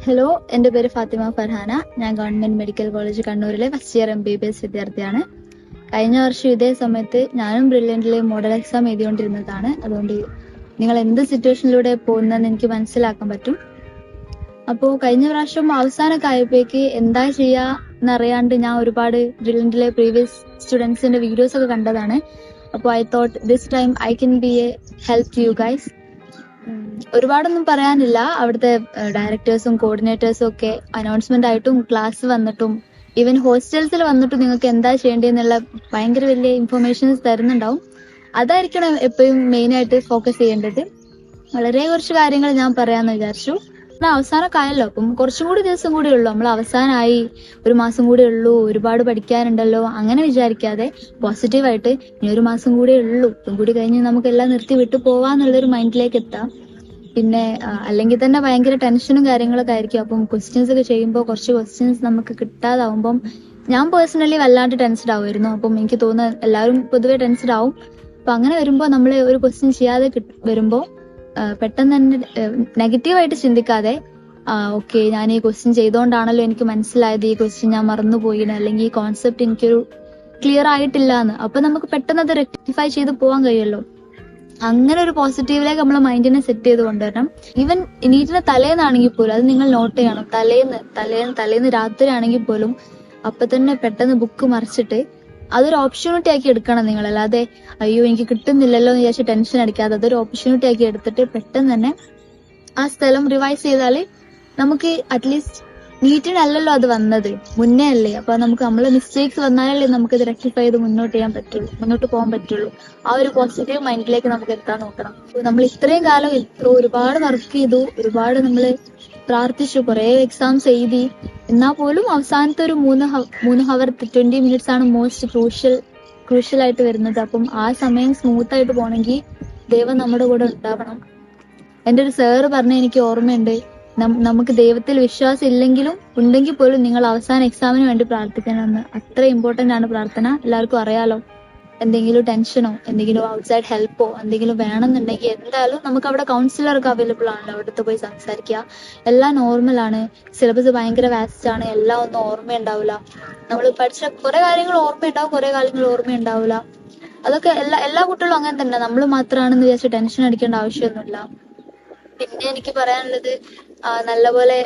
Hello, എൻ്റെ പേര് ഫാത്തിമ ഫർഹാന. ഞാൻ ഗവൺമെന്റ് മെഡിക്കൽ കോളേജ് കണ്ണൂരിലെ ഫസ്റ്റ് ഇയർ MBBS വിദ്യാർത്ഥിയാണ്. കഴിഞ്ഞ വർഷം ഇതേ സമയത്ത് ഞാനും ബ്രില്യൻറ്റിലെ മോഡൽ എക്സാം എഴുതിക്കൊണ്ടിരുന്നതാണ്. അതുകൊണ്ട് നിങ്ങൾ എന്ത് സിറ്റുവേഷനിലൂടെ പോകുന്നതെന്ന് എനിക്ക് മനസ്സിലാക്കാൻ പറ്റും. അപ്പോൾ കഴിഞ്ഞ പ്രാവശ്യം അവസാനമൊക്കെ ആയപ്പോഴേക്ക് എന്താ ചെയ്യുക എന്നറിയാണ്ട് ഞാൻ ഒരുപാട് ബ്രില്യൻറ്റിലെ പ്രീവിയസ് സ്റ്റുഡൻസിന്റെ വീഡിയോസ് ഒക്കെ കണ്ടതാണ്. അപ്പോൾ I thought this time I can be a help to you guys. ഒരുപാടൊന്നും പറയാനില്ല. അവിടുത്തെ ഡയറക്ടേഴ്സും കോർഡിനേറ്റേഴ്സും ഒക്കെ അനൗൺസ്മെന്റ് ആയിട്ടും ക്ലാസ് വന്നിട്ടും ഈവൻ ഹോസ്റ്റൽസിൽ വന്നിട്ടും നിങ്ങൾക്ക് എന്താ ചെയ്യേണ്ടതെന്നുള്ള ഭയങ്കര വലിയ ഇൻഫർമേഷൻസ് തരുന്നുണ്ടാവും. അതായിരിക്കണം എപ്പോഴും മെയിൻ ആയിട്ട് ഫോക്കസ് ചെയ്യേണ്ടത്. വളരെ കുറച്ച് കാര്യങ്ങൾ ഞാൻ പറയാന്ന് വിചാരിച്ചു. അവസാനമൊക്കെ ആയല്ലോ, അപ്പം കുറച്ചും കൂടി ദിവസം കൂടി ഉള്ളൂ. നമ്മൾ അവസാനമായി, ഒരു മാസം കൂടി ഉള്ളൂ, ഒരുപാട് പഠിക്കാനുണ്ടല്ലോ അങ്ങനെ വിചാരിക്കാതെ പോസിറ്റീവായിട്ട് ഇനി ഒരു മാസം കൂടി ഉള്ളൂ, ഇതും കൂടി കഴിഞ്ഞ് നമുക്ക് എല്ലാം നിർത്തി വിട്ടു പോവാന്നുള്ളൊരു മൈൻഡിലേക്ക് എത്താം. പിന്നെ അല്ലെങ്കിൽ തന്നെ ഭയങ്കര ടെൻഷനും കാര്യങ്ങളൊക്കെ ആയിരിക്കും. അപ്പം ക്വസ്റ്റ്യൻസ് ഒക്കെ ചെയ്യുമ്പോൾ കുറച്ച് ക്വസ്റ്റ്യൻസ് നമുക്ക് കിട്ടാതാവുമ്പം ഞാൻ പേഴ്സണലി വല്ലാണ്ട് ടെൻസ്ഡ് ആവുമായിരുന്നു. അപ്പം എനിക്ക് തോന്നുന്നത് എല്ലാവരും പൊതുവെ ടെൻസ്ഡ് ആവും. അപ്പൊ അങ്ങനെ വരുമ്പോൾ നമ്മൾ ഒരു ക്വസ്റ്റ്യൻ ചെയ്യാതെ വരുമ്പോൾ പെട്ടെന്ന് തന്നെ നെഗറ്റീവായിട്ട് ചിന്തിക്കാതെ ഓക്കെ, ഞാൻ ഈ ക്വസ്റ്റ്യൻ ചെയ്തോണ്ടാണല്ലോ എനിക്ക് മനസ്സിലായത് ഈ ക്വസ്റ്റ്യൻ ഞാൻ മറന്നുപോയിന്, അല്ലെങ്കിൽ ഈ കോൺസെപ്റ്റ് എനിക്കൊരു ക്ലിയർ ആയിട്ടില്ല എന്ന്. അപ്പൊ നമുക്ക് പെട്ടെന്ന് അത് റെക്ടിഫൈ ചെയ്ത് പോകാൻ കഴിയുമല്ലോ. അങ്ങനെ ഒരു പോസിറ്റീവിലേക്ക് നമ്മളെ മൈൻഡിനെ സെറ്റ് ചെയ്ത് കൊണ്ടുവരണം. ഈവൻ നീറ്റിന്റെ തലേന്നാണെങ്കിൽ പോലും അത് നിങ്ങൾ നോട്ട് ചെയ്യണം. തലേന്ന് രാത്രി ആണെങ്കിൽ പോലും അപ്പൊ തന്നെ പെട്ടെന്ന് ബുക്ക് മറിച്ചിട്ട് അതൊരു ഓപ്പർച്യൂണിറ്റി ആക്കി എടുക്കണം നിങ്ങൾ. അല്ലാതെ അയ്യോ എനിക്ക് കിട്ടുന്നില്ലല്ലോ എന്ന് വിചാരിച്ച് ടെൻഷൻ അടിക്കാതെ അതൊരു ഓപ്പർച്യൂണിറ്റി ആക്കി എടുത്തിട്ട് പെട്ടെന്ന് തന്നെ ആ സ്ഥലം റിവൈസ് ചെയ്താല് നമുക്ക് അറ്റ്ലീസ്റ്റ് നീറ്റിനല്ലല്ലോ അത് വന്നത്, മുന്നേ അല്ലേ. അപ്പൊ നമുക്ക് നമ്മളെ മിസ്റ്റേക്സ് വന്നാലല്ലേ നമുക്ക് ഇത് റെക്ടിഫൈ ചെയ്ത് മുന്നോട്ട് പോകാൻ പറ്റുള്ളൂ. ആ ഒരു പോസിറ്റീവ് മൈൻഡിലേക്ക് നമുക്ക് എത്താൻ നോക്കണം. നമ്മൾ ഇത്രയും കാലം ഒരുപാട് വർക്ക് ചെയ്തു, ഒരുപാട് നമ്മൾ പ്രാർത്ഥിച്ചു, കുറെ എക്സാംസ് എഴുതി, എന്നാൽ പോലും അവസാനത്തെ ഒരു 3 ഹവർ 20 മിനിറ്റ്സ് ആണ് മോസ്റ്റ് ക്രൂഷ്യൽ ആയിട്ട് വരുന്നത്. അപ്പം ആ സമയം സ്മൂത്ത് ആയിട്ട് പോകണമെങ്കിൽ ദൈവം നമ്മുടെ കൂടെ ഉണ്ടാവണം. എൻ്റെ ഒരു സാറ് പറഞ്ഞ എനിക്ക് ഓർമ്മയുണ്ട്, നമുക്ക് ദൈവത്തിൽ വിശ്വാസം ഇല്ലെങ്കിലും ഉണ്ടെങ്കിൽ പോലും നിങ്ങൾ അവസാന എക്സാമിന് വേണ്ടി പ്രാർത്ഥിക്കണമെന്ന്. അത്ര ഇമ്പോർട്ടന്റ് ആണ് പ്രാർത്ഥന. എല്ലാവർക്കും അറിയാലോ. എന്തെങ്കിലും ടെൻഷനോ എന്തെങ്കിലും ഔട്ട്സൈഡ് ഹെൽപ്പോ എന്തെങ്കിലും വേണമെന്നുണ്ടെങ്കിൽ എന്തായാലും നമുക്ക് അവിടെ കൗൺസിലർക്ക് അവൈലബിൾ ആണല്ലോ. അവിടുത്തെ പോയി സംസാരിക്കുക. എല്ലാം നോർമലാണ്. സിലബസ് ഭയങ്കര വാസ്റ്റ് ആണ്. എല്ലാം ഒന്നും ഓർമ്മയുണ്ടാവില്ല. നമ്മൾ പഠിച്ച കുറെ കാര്യങ്ങൾ ഓർമ്മയുണ്ടാവും, കുറെ കാര്യങ്ങൾ ഓർമ്മയുണ്ടാവില്ല. അതൊക്കെ എല്ലാ കുട്ടികളും അങ്ങനെ തന്നെ. നമ്മൾ മാത്രമാണെന്ന് വിചാരിച്ച് ടെൻഷൻ അടിക്കേണ്ട ആവശ്യമൊന്നുമില്ല. പിന്നെ എനിക്ക് പറയാനുള്ളത്, നല്ലപോലെ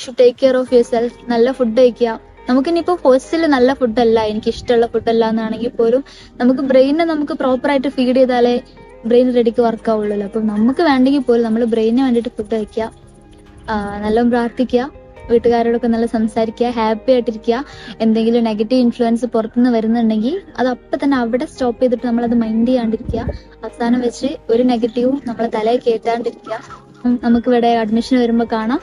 should take care of your self. നല്ല ഫുഡ് കഴിക്കുക. നമുക്കിനിയിപ്പോ ഹോസ്റ്റലിൽ നല്ല ഫുഡല്ല, എനിക്ക് ഇഷ്ടമുള്ള ഫുഡല്ല എന്നാണെങ്കിൽ പോലും നമുക്ക് ബ്രെയിനെ നമുക്ക് പ്രോപ്പർ ആയിട്ട് ഫീഡ് ചെയ്താലേ ബ്രെയിൻ റെഡിക്ക് വർക്ക് ആവുള്ളൂ. അപ്പം നമുക്ക് വേണ്ടെങ്കിൽ പോലും നമ്മൾ ബ്രെയിനിന് വേണ്ടിയിട്ട് ഫുഡ് കഴിക്കുക, നല്ലോണം പ്രാർത്ഥിക്കുക, വീട്ടുകാരോടൊക്കെ നല്ല സംസാരിക്കുക, ഹാപ്പി ആയിട്ടിരിക്കുക. എന്തെങ്കിലും നെഗറ്റീവ് ഇൻഫ്ലുവൻസ് പുറത്തുനിന്ന് വരുന്നുണ്ടെങ്കിൽ അത് അപ്പം തന്നെ അവിടെ സ്റ്റോപ്പ് ചെയ്തിട്ട് നമ്മളത് മൈൻഡ് ചെയ്യാണ്ടിരിക്കുക. അവസാനം വെച്ച് ഒരു നെഗറ്റീവും നമ്മളെ തലയിൽ കയറ്റാണ്ടിരിക്കുക. നമുക്ക് ഇവിടെ അഡ്മിഷൻ വരുമ്പോൾ കാണാം.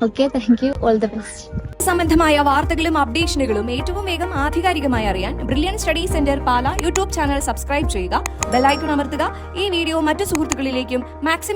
Okay, thank you, all the best. സംബന്ധമായ വാർത്തകളും അപ്ഡേഷനുകളും ഏറ്റവും വേഗം ആധികാരികമായി അറിയാൻ ബ്രില്യൻ സ്റ്റഡി സെന്റർ പാല യൂട്യൂബ് ചാനൽ സബ്സ്ക്രൈബ് ചെയ്യുക, ബെൽ ഐക്കൺ അമർത്തുക. ഈ വീഡിയോ മറ്റു സുഹൃത്തുക്കളിലേക്കും മാക്സിമം